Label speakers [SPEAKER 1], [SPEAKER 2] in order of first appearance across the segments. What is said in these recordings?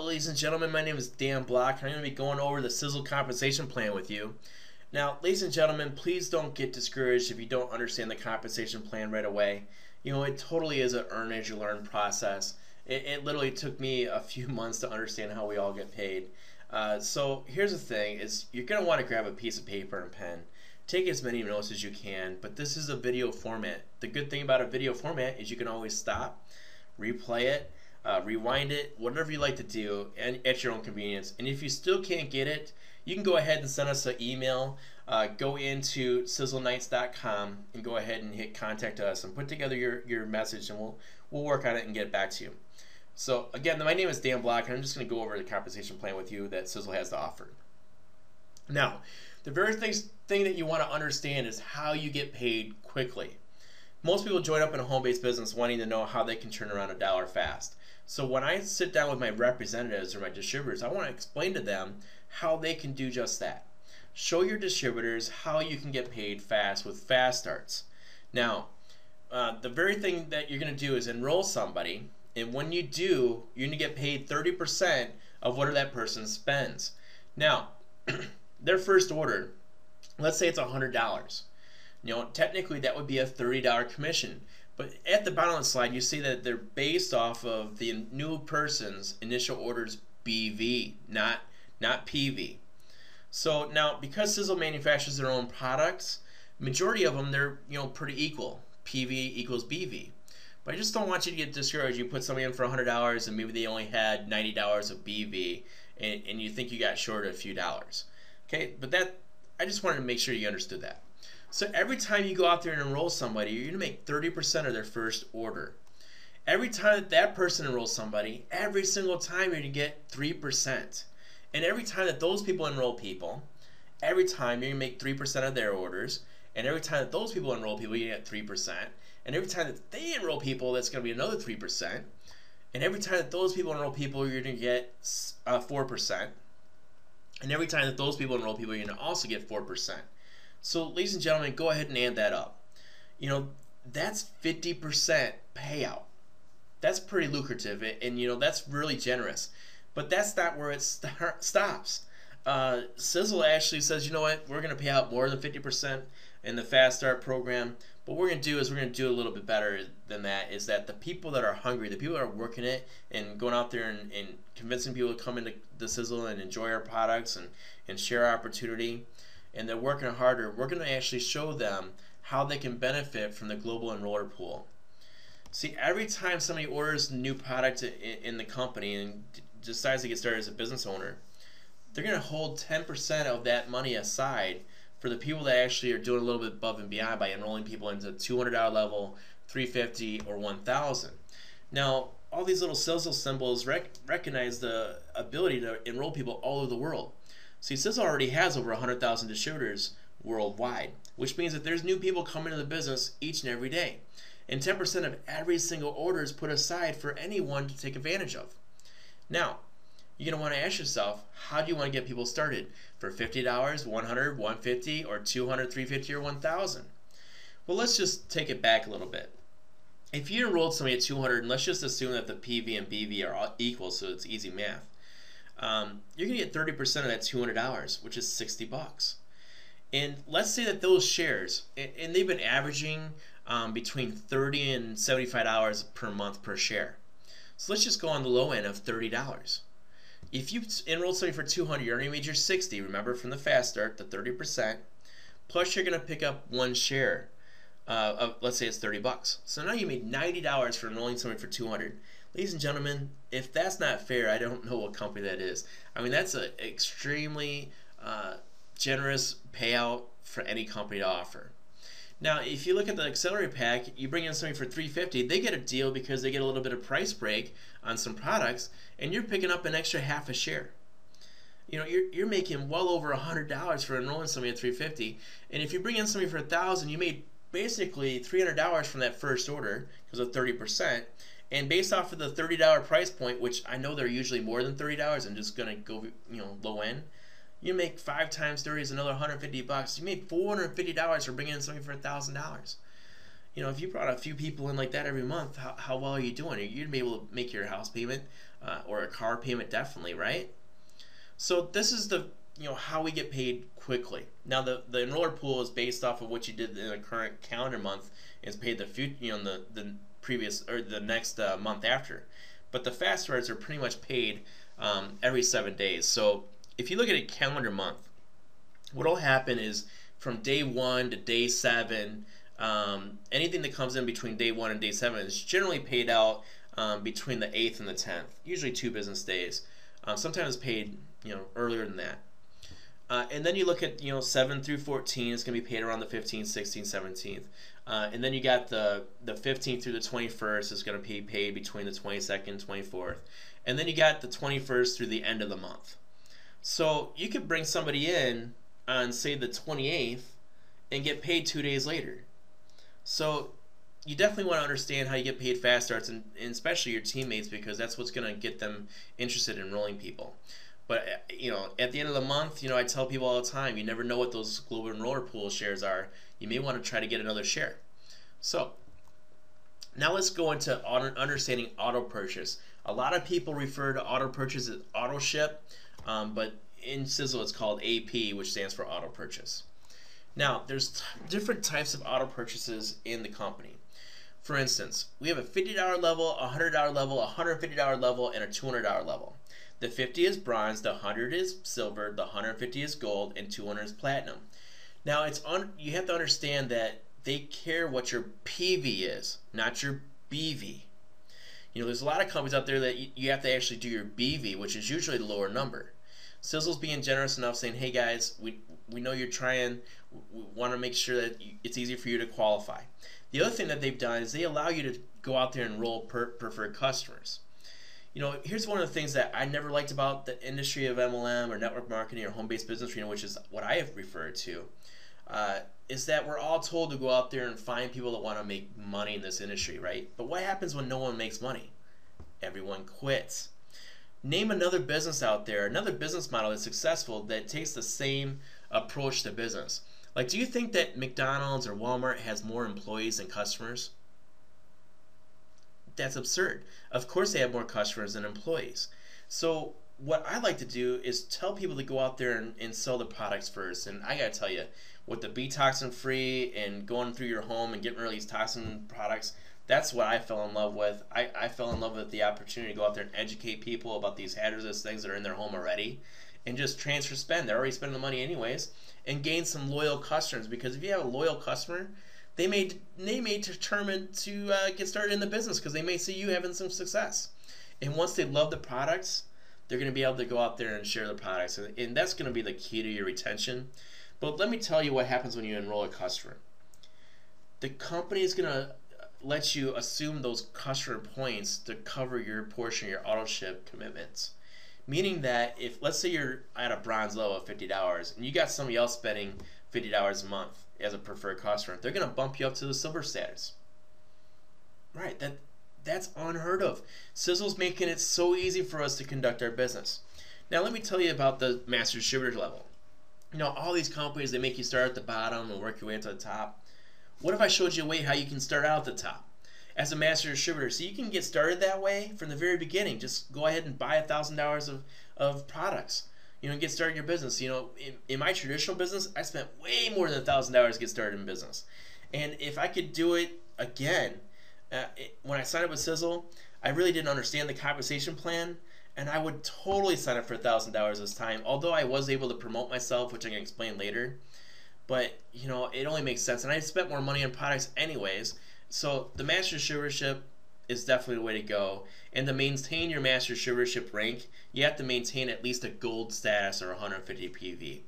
[SPEAKER 1] ladies and gentlemen, my name is Dan Block, and I'm going to be going over the Sisel compensation plan with you. Now, ladies and gentlemen, please don't get discouraged if you don't understand the compensation plan right away. You know, it totally is an earn as you learn process. It literally took me a few months to understand how we all get paid. So here's the thing, is you're going to want to grab a piece of paper and pen. Take as many notes as you can, but this is a video format. The good thing about a video format is you can always stop, replay it, rewind it, whatever you like to do, and at your own convenience. And if you still can't get it, you can go ahead and send us an email. Go into siselknights.com and go ahead and hit contact us and put together your message, and we'll work on it and get back to you. So again, my name is Dan Block, and I'm just going to go over the compensation plan with you that Sisel has to offer. Now, the very thing that you want to understand is how you get paid quickly. Most people join up in a home-based business wanting to know how they can turn around a dollar fast. So when I sit down with my representatives or my distributors, I want to explain to them how they can do just that. Show your distributors how you can get paid fast with fast starts. Now, the very thing that you're going to do is enroll somebody, and when you do, you're going to get paid 30% of whatever that person spends. Now, their first order, let's say it's $100. You know, technically that would be a $30 commission. But at the bottom of the slide, you see that they're based off of the new person's initial order's BV, not PV. So now, because Sisel manufactures their own products, majority of them, they're pretty equal. PV equals BV. But I just don't want you to get discouraged. You put somebody in for $100 and maybe they only had $90 of BV, and you think you got short a few dollars. Okay, but I just wanted to make sure you understood that. So every time you go out there and enroll somebody, you're going to make 30% of their first order. Every time that person enrolls somebody, every single time you're going to get 3%. And every time that those people enroll people, every time you're going to make 3% of their orders. And every time that those people enroll people, you get 3%. And every time that they enroll people, that's going to be another 3%. And every time that those people enroll people, you're going to get 4%. And every time that those people enroll people, you're going to also get 4%. So, ladies and gentlemen, go ahead and add that up. You know, that's 50% payout. That's pretty lucrative, and that's really generous. But that's not where it stops. Sisel actually says, you know what, we're going to pay out more than 50% in the Fast Start program. But what we're going to do is we're going to do a little bit better than that, is that the people that are hungry, the people that are working it and going out there and convincing people to come into the Sisel and enjoy our products and share our opportunity, and they're working harder, we're going to actually show them how they can benefit from the global enroller pool. See, every time somebody orders a new product in the company and decides to get started as a business owner, they're going to hold 10% of that money aside for the people that actually are doing a little bit above and beyond by enrolling people into $200 level, $350, or $1,000. Now, all these little Sisel symbols recognize the ability to enroll people all over the world. See, Sisel already has over 100,000 distributors worldwide, which means that there's new people coming into the business each and every day. And 10% of every single order is put aside for anyone to take advantage of. Now, you're going to want to ask yourself, how do you want to get people started? For $50, $100, $150, or $200, $350, or $1,000? Well, let's just take it back a little bit. If you enrolled somebody at $200, and let's just assume that the PV and BV are equal, so it's easy math. You're going to get 30% of that $200, which is $60. And let's say that those shares, and they've been averaging between $30 and $75 per month per share. So let's just go on the low end of $30. If you enrolled somebody for $200, you already made your $60. Remember from the Fast Start, the 30%. Plus you're going to pick up one share of, let's say it's $30. So now you made $90 for enrolling somebody for $200. Ladies and gentlemen, if that's not fair, I don't know what company that is. I mean, that's an extremely generous payout for any company to offer. Now, if you look at the Accelerate Pack, you bring in somebody for $350, they get a deal because they get a little bit of price break on some products, and you're picking up an extra half a share. You know, you're making well over $100 for enrolling somebody at $350, and if you bring in somebody for $1,000, you made basically $300 from that first order because of 30%. And based off of the $30 price point, which I know they're usually more than $30, I'm just gonna go low end. You make 5 times 30 is another $150. You made $450 for bringing in something for $1,000. if you brought a few people in like that every month, how well are you doing? You'd be able to make your house payment or a car payment definitely, right? So this is the how we get paid quickly. Now the enroller pool is based off of what you did in the current calendar month. It's paid the future, the previous or the next month after. But the fast starts are pretty much paid every 7 days. So if you look at a calendar month, what will happen is from day 1 to day 7, anything that comes in between day 1 and day 7 is generally paid out between the 8th and the 10th, usually 2 business days. Sometimes paid earlier than that. And then you look at 7 through 14, it's going to be paid around the 15th, 16th, 17th. And then you got the 15th through the 21st is going to be paid between the 22nd and 24th. And then you got the 21st through the end of the month. So you could bring somebody in on, say, the 28th and get paid 2 days later. So you definitely want to understand how you get paid fast starts, and especially your teammates, because that's what's going to get them interested in enrolling people. But at the end of the month, I tell people all the time, you never know what those global enroller pool shares are. You may want to try to get another share. So now let's go into understanding auto purchase. A lot of people refer to auto purchase as auto ship, but in Sisel it's called AP, which stands for auto purchase. Now there's different types of auto purchases in the company. For instance, we have a $50 level, a $100 level, a $150 level, and a $200 level. The 50 is bronze, the 100 is silver, the 150 is gold, and 200 is platinum. Now you have to understand that they care what your PV is, not your BV. There's a lot of companies out there that you have to actually do your BV, which is usually the lower number. Sisel's being generous enough, saying, hey guys, we know you're trying, we want to make sure that it's easy for you to qualify. The other thing that they've done is they allow you to go out there and enroll preferred customers. Here's one of the things that I never liked about the industry of MLM or network marketing or home-based business, which is what I have referred to, is that we're all told to go out there and find people that want to make money in this industry, right? But what happens when no one makes money? Everyone quits. Name another business out there, another business model that's successful that takes the same approach to business. Like, do you think that McDonald's or Walmart has more employees than customers? That's absurd. Of course they have more customers than employees. So what I like to do is tell people to go out there and sell the products first. And I gotta tell you, with the Be Toxin Free and going through your home and getting rid of these toxin products, that's what I fell in love with. I fell in love with the opportunity to go out there and educate people about these hazardous things that are in their home already and just transfer spend. They're already spending the money anyways, and gain some loyal customers, because if you have a loyal customer, they may determine to get started in the business because they may see you having some success. And once they love the products, they're going to be able to go out there and share the products. And that's going to be the key to your retention. But let me tell you what happens when you enroll a customer. The company is going to let you assume those customer points to cover your portion of your auto ship commitments. Meaning that if, let's say you're at a bronze level of $50 and you got somebody else spending $50 a month as a preferred customer, they're going to bump you up to the silver status. Right, that's unheard of. Sisel's making it so easy for us to conduct our business. Now let me tell you about the master distributor level. All these companies, they make you start at the bottom and work your way to the top. What if I showed you a way how you can start out at the top as a master distributor? So you can get started that way from the very beginning. Just go ahead and buy $1,000 of products. Get started in your business. In my traditional business, I spent way more than $1,000 to get started in business. And if I could do it again, when I signed up with Sisel, I really didn't understand the compensation plan, and I would totally sign up for $1,000 this time. Although I was able to promote myself, which I can explain later, but it only makes sense. And I spent more money on products anyways. So the master distributorship is definitely the way to go. And to maintain your master distributorship rank, you have to maintain at least a gold status or 150 PV.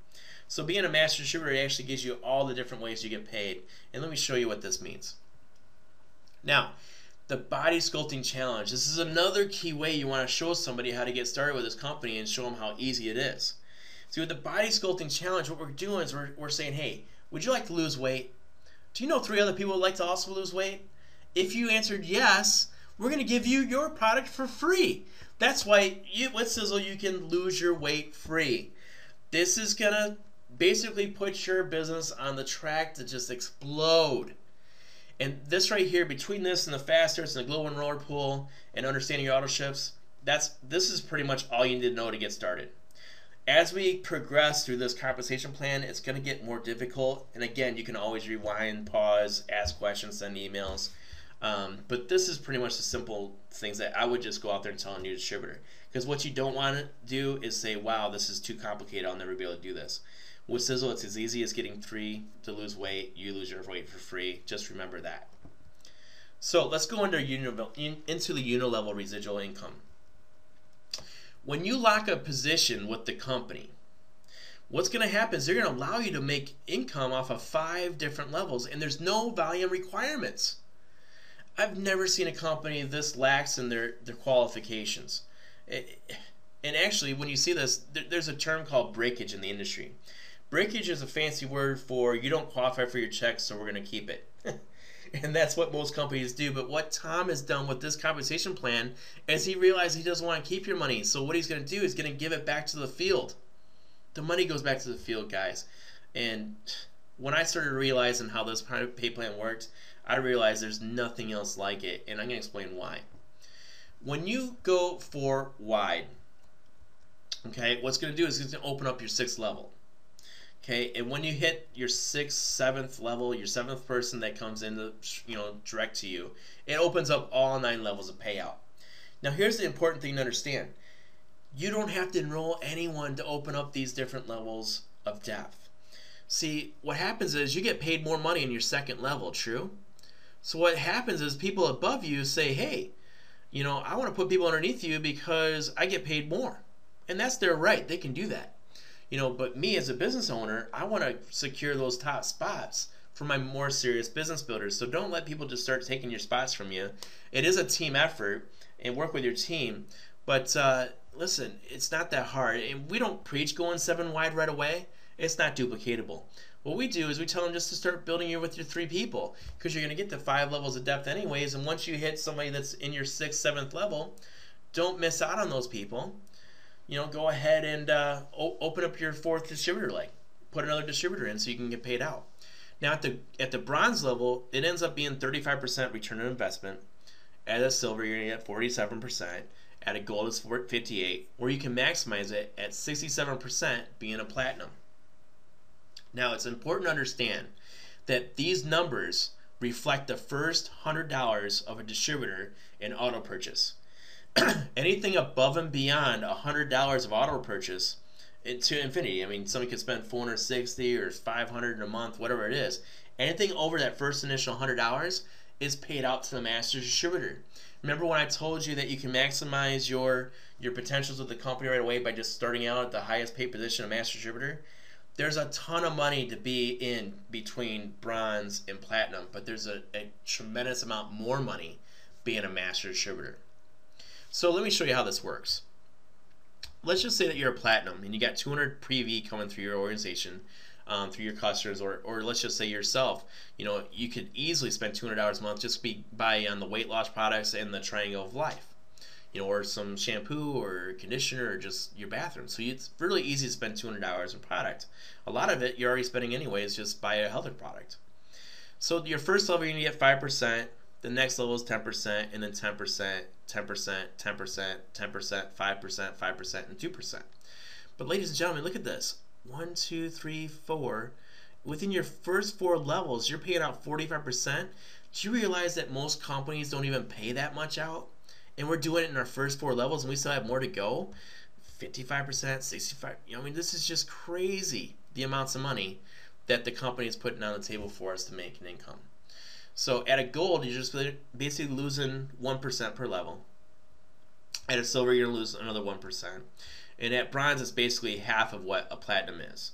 [SPEAKER 1] So being a master distributor actually gives you all the different ways you get paid. And let me show you what this means. Now, the body sculpting challenge. This is another key way you want to show somebody how to get started with this company and show them how easy it is. See, with the body sculpting challenge, what we're doing is we're saying, hey, would you like to lose weight? Do you know 3 other people would like to also lose weight? If you answered yes, we're going to give you your product for free. That's why with Sisel you can lose your weight free. This is going to basically put your business on the track to just explode. And this right here, between this and the fast starts and the global enroller pool and understanding your auto shifts, this is pretty much all you need to know to get started. As we progress through this compensation plan, it's going to get more difficult. And again, you can always rewind, pause, ask questions, send emails. But this is pretty much the simple things that I would just go out there and tell a new distributor. Because what you don't want to do is say, wow, this is too complicated, I'll never be able to do this. With Sisel, it's as easy as getting free to lose weight. You lose your weight for free. Just remember that. So let's go into the unilevel residual income. When you lock a position with the company, what's going to happen is they're going to allow you to make income off of 5 different levels, and there's no volume requirements. I've never seen a company this lax in their qualifications. And actually, when you see this, there's a term called breakage in the industry. Breakage is a fancy word for you don't qualify for your check, so we're going to keep it. And that's what most companies do. But what Tom has done with this compensation plan is he realized he doesn't want to keep your money. So what he's going to do is going to give it back to the field. The money goes back to the field, guys. And when I started realizing how this pay plan worked, I realized there's nothing else like it. And I'm going to explain why. When you go for wide, okay, what's going to do is it's going to open up your 6th level. Okay, and when you hit your 6th, 7th level, your 7th person that comes in to, direct to you, it opens up all 9 levels of payout. Now here's the important thing to understand. You don't have to enroll anyone to open up these different levels of depth. See, what happens is you get paid more money in your 2nd level, true? So what happens is people above you say, hey, I want to put people underneath you because I get paid more. And that's their right. They can do that. But me as a business owner, I want to secure those top spots for my more serious business builders. So don't let people just start taking your spots from you. It is a team effort, and work with your team. But listen, it's not that hard. And we don't preach going 7 wide right away. It's not duplicatable. What we do is we tell them just to start building you with your 3 people, because you're going to get to 5 levels of depth anyways. And once you hit somebody that's in your 6th, 7th level, don't miss out on those people. Go ahead and open up your 4th distributor leg. Put another distributor in so you can get paid out. Now at the bronze level, it ends up being 35% return on investment. At a silver, you're going to get 47%. At a gold, it's 58%. Or you can maximize it at 67% being a platinum. Now it's important to understand that these numbers reflect the first $100 of a distributor in auto purchase. Anything above and beyond $100 of auto purchase to infinity. I mean, somebody could spend $460 or $500 in a month, whatever it is. Anything over that first initial $100 is paid out to the master distributor. Remember when I told you that you can maximize your potentials with the company right away by just starting out at the highest paid position of master distributor? There's a ton of money to be in between bronze and platinum, but there's a tremendous amount more money being a master distributor. So let me show you how this works. Let's just say that you're a platinum and you got 200 pre-V coming through your organization, through your customers, or let's just say yourself. You could easily spend $200 a month just by on the weight loss products and the Triangle of Life, or some shampoo or conditioner or just your bathroom. So it's really easy to spend $200 in product. A lot of it you're already spending anyways, just buy a healthy product. So your first level you're gonna get 5%. The next level is 10%, and then 10%, 10%, 10%, 10%, 5%, 5%, and 2%. But ladies and gentlemen, look at this. 1, 2, 3, 4. Within your first 4 levels, you're paying out 45%. Do you realize that most companies don't even pay that much out? And we're doing it in our first 4 levels, and we still have more to go. 55%, 65%. This is just crazy, the amounts of money that the company is putting on the table for us to make an income. So at a gold, you're just basically losing 1% per level. At a silver, you're going to lose another 1%. And at bronze, it's basically half of what a platinum is.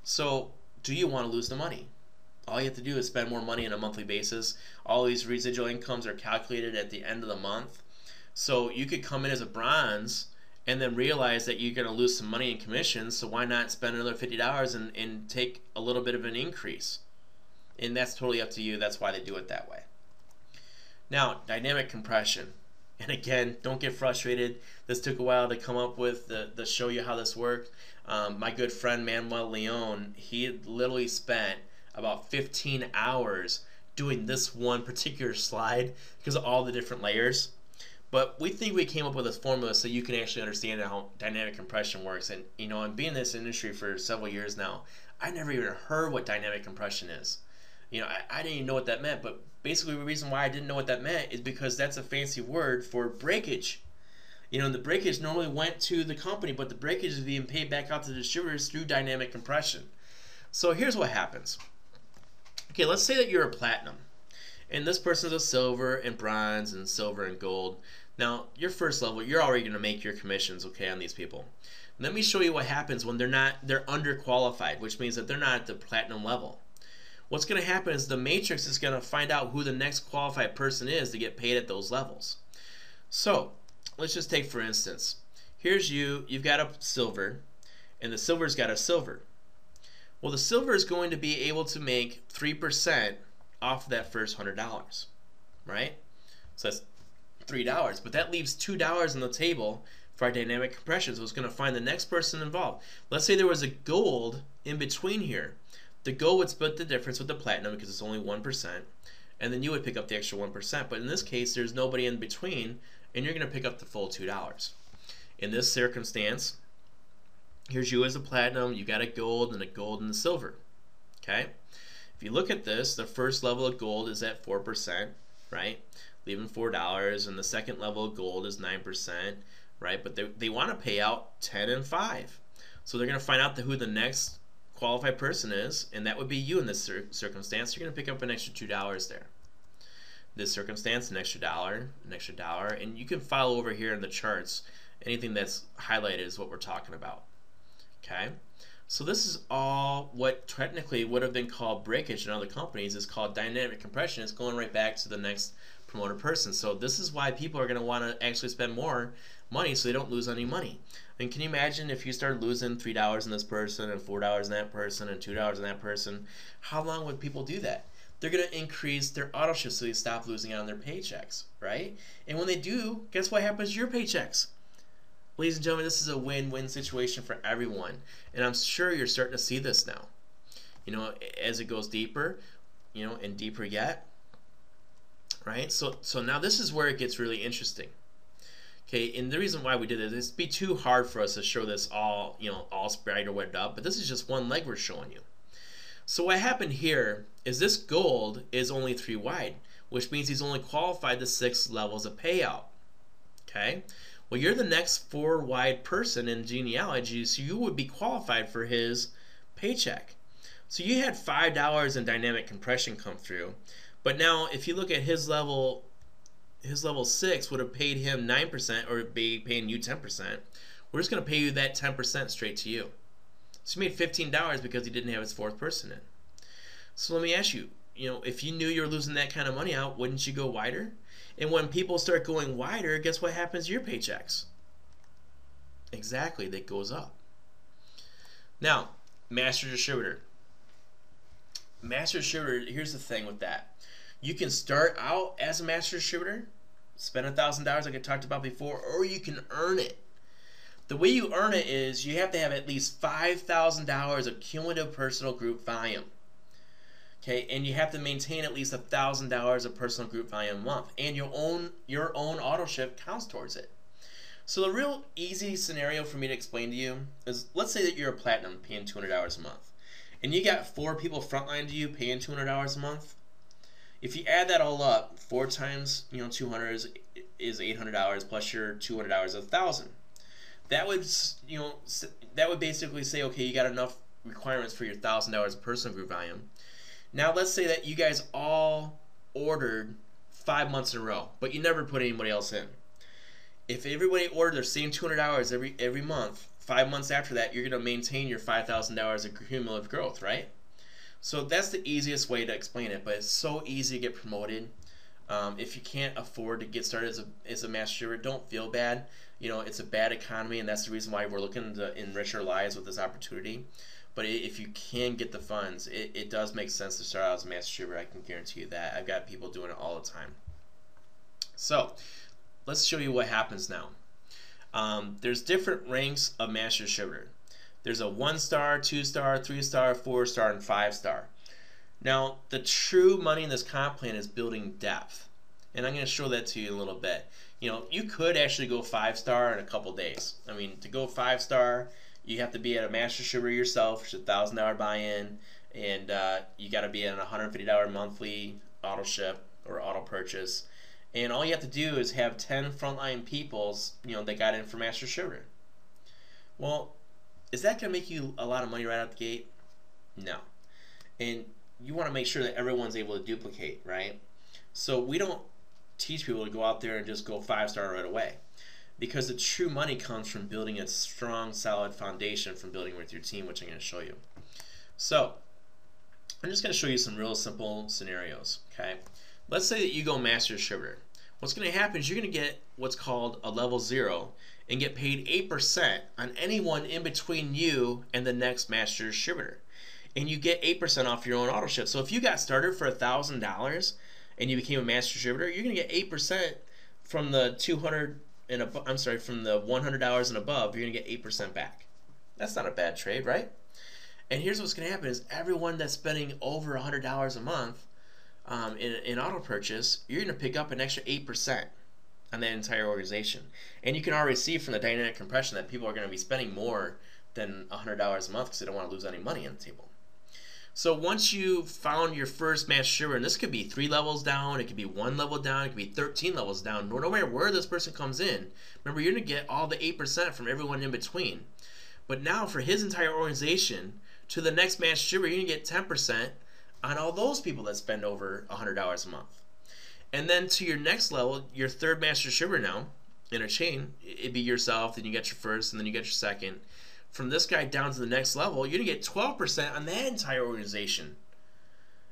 [SPEAKER 1] So do you want to lose the money? All you have to do is spend more money on a monthly basis. All these residual incomes are calculated at the end of the month. So you could come in as a bronze and then realize that you're going to lose some money in commissions. So why not spend another $50 and take a little bit of an increase? And that's totally up to you. That's why they do it that way. Now, dynamic compression. And again, don't get frustrated. This took a while to come up with, to show you how this worked. My good friend Manuel Leon, he literally spent about 15 hours doing this one particular slide because of all the different layers. But we think we came up with a formula so you can actually understand how dynamic compression works. And you know, I'm being in this industry for several years now. I never even heard what dynamic compression is. You know, I didn't even know what that meant. But basically, the reason why I didn't know what that meant is because that's a fancy word for breakage. You know, the breakage normally went to the company, but the breakage is being paid back out to the distributors through dynamic compression. So here's what happens. Okay, let's say that you're a platinum, and this person's a silver and bronze and silver and gold. Now, your first level, you're already going to make your commissions, okay, on these people. Let me show you what happens when they're underqualified, which means that they're not at the platinum level. What's going to happen is the matrix is going to find out who the next qualified person is to get paid at those levels. So, let's just take, for instance, here's you've got a silver, and the silver's got a silver. Well, the silver is going to be able to make 3% off of that first $100, right? So that's $3, but that leaves $2 on the table for our dynamic compression. So it's going to find the next person involved. Let's say there was a gold in between here. The gold would split the difference with the platinum because it's only 1%, and then you would pick up the extra 1%. But in this case, there's nobody in between, and you're going to pick up the full $2. In this circumstance, here's you as a platinum, you got a gold and a silver. Okay? If you look at this, the first level of gold is at 4%, right? Leaving $4, and the second level of gold is 9%, right? But they want to pay out 10 and 5. So they're going to find out who the next qualified person is, and that would be you in this circumstance. You're going to pick up an extra $2 there. This circumstance, an extra dollar, and you can follow over here in the charts. Anything that's highlighted is what we're talking about. Okay, so this is all what technically would have been called breakage in other companies is called dynamic compression. It's going right back to the next promoted person. So this is why people are going to want to actually spend more money so they don't lose any money. And can you imagine if you started losing $3 in this person and $4 in that person and $2 in that person? How long would people do that? They're going to increase their auto shifts so they stop losing out on their paychecks, right? And when they do, guess what happens to your paychecks? Ladies and gentlemen, this is a win-win situation for everyone, and I'm sure you're starting to see this now. You know, as it goes deeper, you know, and deeper yet, right? So now this is where it gets really interesting. Okay, and the reason why we did it is it'd be too hard for us to show this all, you know, all spider webbed up, but this is just one leg we're showing you. So what happened here is this gold is only 3 wide, which means he's only qualified to 6 levels of payout. Okay. Well, you're the next 4 wide person in genealogy, so you would be qualified for his paycheck. So you had $5 in dynamic compression come through, but now if you look at his level 6 would have paid him 9% or be paying you 10%. We're just going to pay you that 10% straight to you. So you made $15 because he didn't have his 4th person in. So let me ask you, you know, if you knew you were losing that kind of money out, wouldn't you go wider? And when people start going wider, guess what happens to your paychecks? Exactly, that goes up. Now, master distributor. Master distributor, here's the thing with that. You can start out as a master distributor, spend $1,000 like I talked about before, or you can earn it. The way you earn it is you have to have at least $5,000 of cumulative personal group volume. Okay, and you have to maintain at least $1,000 of personal group volume a month, and your own auto ship counts towards it. So the real easy scenario for me to explain to you is, let's say that you're a platinum paying $200 a month, and you got 4 people frontline to you paying $200 a month. If you add that all up, 4 times 200 is $800 plus your $200 is $1,000. That would basically say, okay, you got enough requirements for your $1,000 of personal group volume. Now let's say that you guys all ordered 5 months in a row, but you never put anybody else in. If everybody ordered their same $200 every month, 5 months after that, you're going to maintain your $5,000 of cumulative growth, right? So that's the easiest way to explain it, but it's so easy to get promoted. If you can't afford to get started as a master distributor, don't feel bad. You know, it's a bad economy, and that's the reason why we're looking to enrich our lives with this opportunity. But if you can get the funds, it does make sense to start out as a master distributor. I can guarantee you that. I've got people doing it all the time. So let's show you what happens now. There's different ranks of master distributor. There's a 1-star, 2-star, 3-star, 4-star, and 5-star. Now, the true money in this comp plan is building depth. And I'm going to show that to you in a little bit. You could actually go 5-star in a couple days. I mean, to go 5-star, you have to be at a master shipper yourself, which is $1,000 buy-in, and you got to be at a $150 monthly auto ship or auto purchase. And all you have to do is have 10 frontline peoples, that got in for master shipper. Well, is that going to make you a lot of money right out the gate? No. And you want to make sure that everyone's able to duplicate, right? So we don't teach people to go out there and just go 5-star right away, because the true money comes from building a strong, solid foundation from building with your team, which I'm going to show you. So I'm just going to show you some real simple scenarios. Okay, let's say that you go master shipper. What's going to happen is you're going to get what's called a level 0 and get paid 8% on anyone in between you and the next master shipper. And you get 8% off your own auto ship. So if you got started for $1,000 and you became a master shipper, you're going to get 8% from the from the $100 and above. You're going to get 8% back. That's not a bad trade, right? And here's what's going to happen is everyone that's spending over $100 a month in auto purchase, you're going to pick up an extra 8% on that entire organization. And you can already see from the dynamic compression that people are going to be spending more than $100 a month because they don't want to lose any money on the table. So once you found your first master shipper, and this could be 3 levels down, it could be 1 level down, it could be 13 levels down, no matter where this person comes in, remember you're going to get all the 8% from everyone in between. But now for his entire organization, to the next master shipper, you're going to get 10% on all those people that spend over $100 a month. And then to your next level, your third master shipper now, in a chain, it'd be yourself, then you get your first, and then you get your second. From this guy down to the next level, you're going to get 12% on that entire organization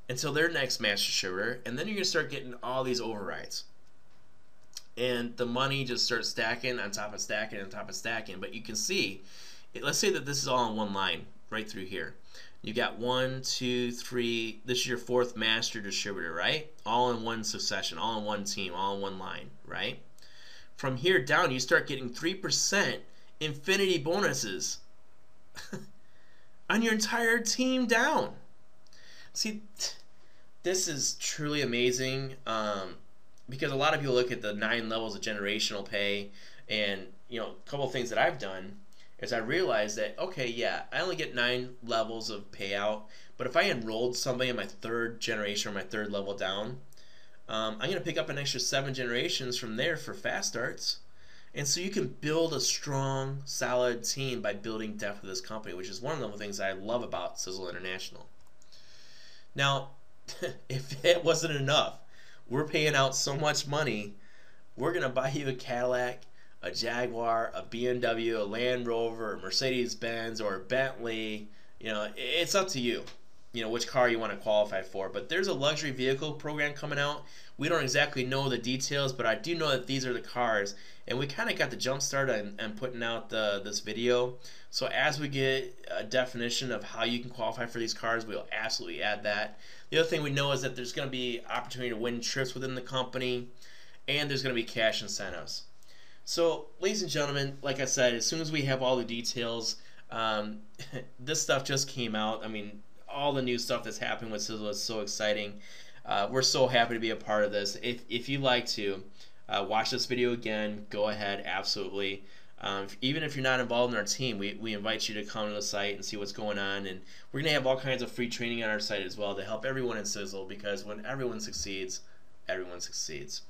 [SPEAKER 1] until their next master shipper, and then you're going to start getting all these overrides. And the money just starts stacking on top of stacking on top of stacking. But you can see, let's say that this is all on one line right through here. You got 1, 2, 3, this is your 4th master distributor, right? All in one succession, all in one team, all in one line, right? From here down, you start getting 3% infinity bonuses on your entire team down. See, this is truly amazing because a lot of people look at the 9 levels of generational pay, and a couple of things that I've done is I realized that, okay, yeah, I only get 9 levels of payout, but if I enrolled somebody in my 3rd generation or my 3rd level down, I'm going to pick up an extra 7 generations from there for fast starts. And so you can build a strong, solid team by building depth with this company, which is one of the things I love about Sisel International. Now, if it wasn't enough, we're paying out so much money, we're going to buy you a Cadillac, a Jaguar, a BMW, a Land Rover, a Mercedes-Benz, or a Bentley. It's up to you, which car you want to qualify for. But there's a luxury vehicle program coming out. We don't exactly know the details, but I do know that these are the cars. And we kind of got the jump start on putting out this video. So as we get a definition of how you can qualify for these cars, we'll absolutely add that. The other thing we know is that there's going to be opportunity to win trips within the company, and there's going to be cash incentives. So, ladies and gentlemen, like I said, as soon as we have all the details, this stuff just came out. I mean, all the new stuff that's happening with Sisel is so exciting. We're so happy to be a part of this. If you'd like to watch this video again, go ahead, absolutely. Even if you're not involved in our team, we invite you to come to the site and see what's going on. And we're going to have all kinds of free training on our site as well to help everyone in Sisel, because when everyone succeeds, everyone succeeds.